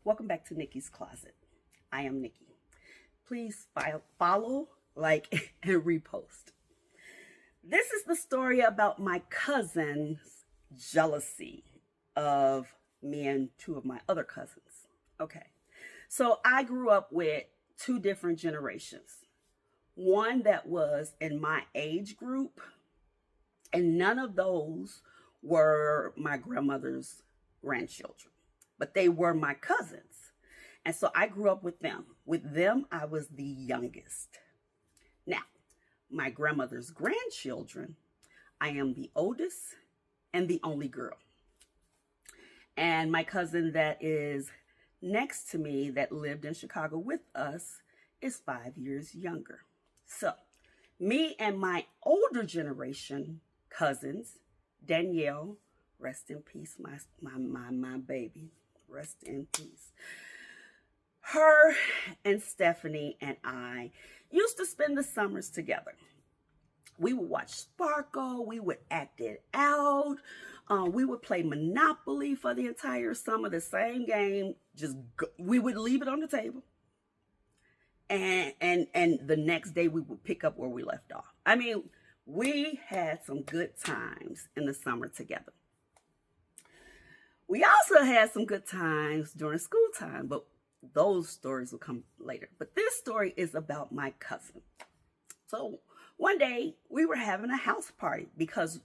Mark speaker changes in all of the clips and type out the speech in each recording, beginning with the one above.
Speaker 1: Welcome back to Nikki's Closet. I am Nikki. Please follow, like, and repost. This is the story about my cousin's jealousy of me and two of my other cousins. Okay, so I grew up with two different generations. One that was in my age group, and none of those were my grandmother's grandchildren, but they were my cousins. And so I grew up with them. With them, I was the youngest. Now, my grandmother's grandchildren, I am the oldest and the only girl. And my cousin that is next to me that lived in Chicago with us is 5 years younger. So me and my older generation cousins, Danielle, rest in peace, my baby, rest in peace. Her and Stephanie and I used to spend the summers together. We would watch Sparkle, we would act it out, we would play Monopoly for the entire summer, the same game, we would leave it on the table. And the next day we would pick up where we left off. I mean, we had some good times in the summer together. We also had some good times during school time, but those stories will come later. But this story is about my cousin. So one day we were having a house party because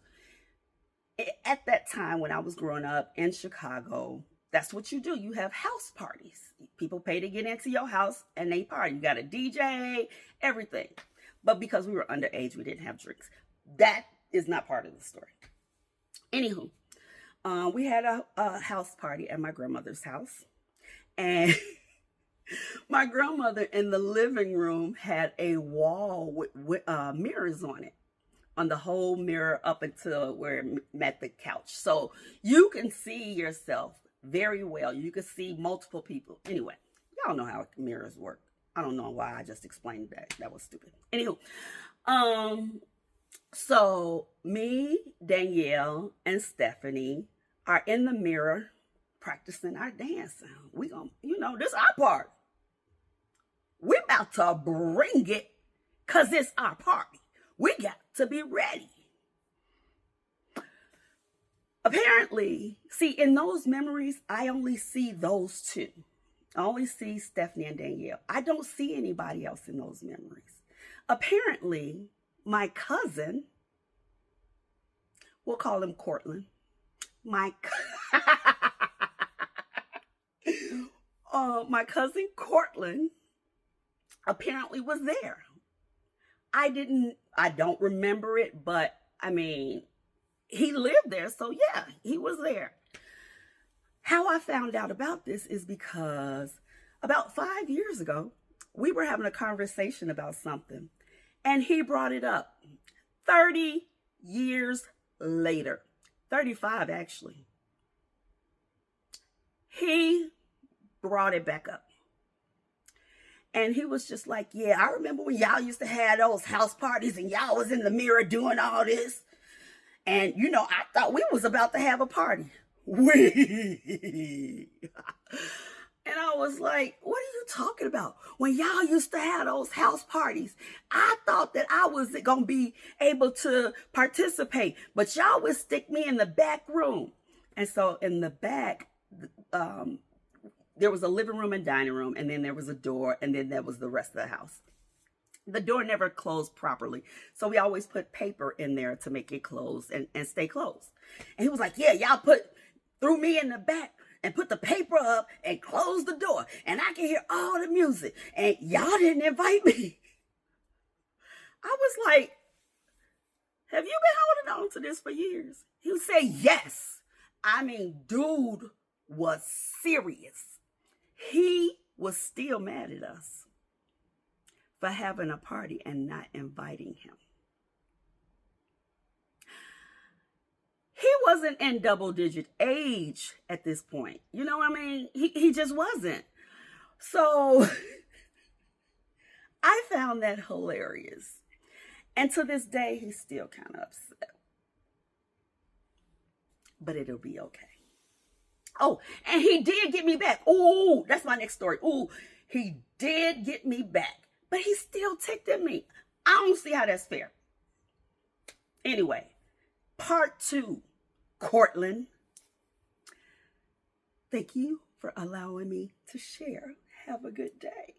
Speaker 1: at that time when I was growing up in Chicago, that's what you do. You have house parties. People pay to get into your house and they party. You got a DJ, everything. But because we were underage, we didn't have drinks. That is not part of the story. Anywho, we had a house party at my grandmother's house. And my grandmother in the living room had a wall with mirrors on it. On the whole mirror up until where it met the couch. So you can see yourself very well. You can see multiple people. Anyway, y'all know how mirrors work. I don't know why I just explained that. That was stupid. Anywho, so me, Danielle, and Stephanie are in the mirror practicing our dance. We gonna, this our part. We about to bring it because it's our party. We got to be ready. Apparently, see, in those memories, I only see those two. I only see Stephanie and Danielle. I don't see anybody else in those memories. Apparently, my cousin, we'll call him Cortland. My cousin Cortland apparently was there. I don't remember it, but I mean, he lived there, so yeah, he was there. How I found out about this is because about 5 years ago, we were having a conversation about something, and he brought it up. 30 years later, 35 actually, he brought it back up. And he was just like, yeah, I remember when y'all used to have those house parties and y'all was in the mirror doing all this. And, I thought we was about to have a party. And I was like, what are you talking about? When y'all used to have those house parties, I thought that I was going to be able to participate. But y'all would stick me in the back room. And so in the back, there was a living room and dining room, and then there was a door, and then there was the rest of the house. The door never closed properly, so we always put paper in there to make it close and stay closed. And he was like, yeah, y'all threw me in the back and put the paper up and closed the door, and I can hear all the music, and y'all didn't invite me. I was like, have you been holding on to this for years? He would say, yes. I mean, dude was serious. He was still mad at us for having a party and not inviting him. He wasn't in double-digit age at this point. You know what I mean? He just wasn't. So I found that hilarious. And to this day, he's still kind of upset. But it'll be okay. Oh, and he did get me back. Oh, that's my next story. Oh, he did get me back, but he still ticked at me. I don't see how that's fair. Anyway, part 2, Cortland. Thank you for allowing me to share. Have a good day.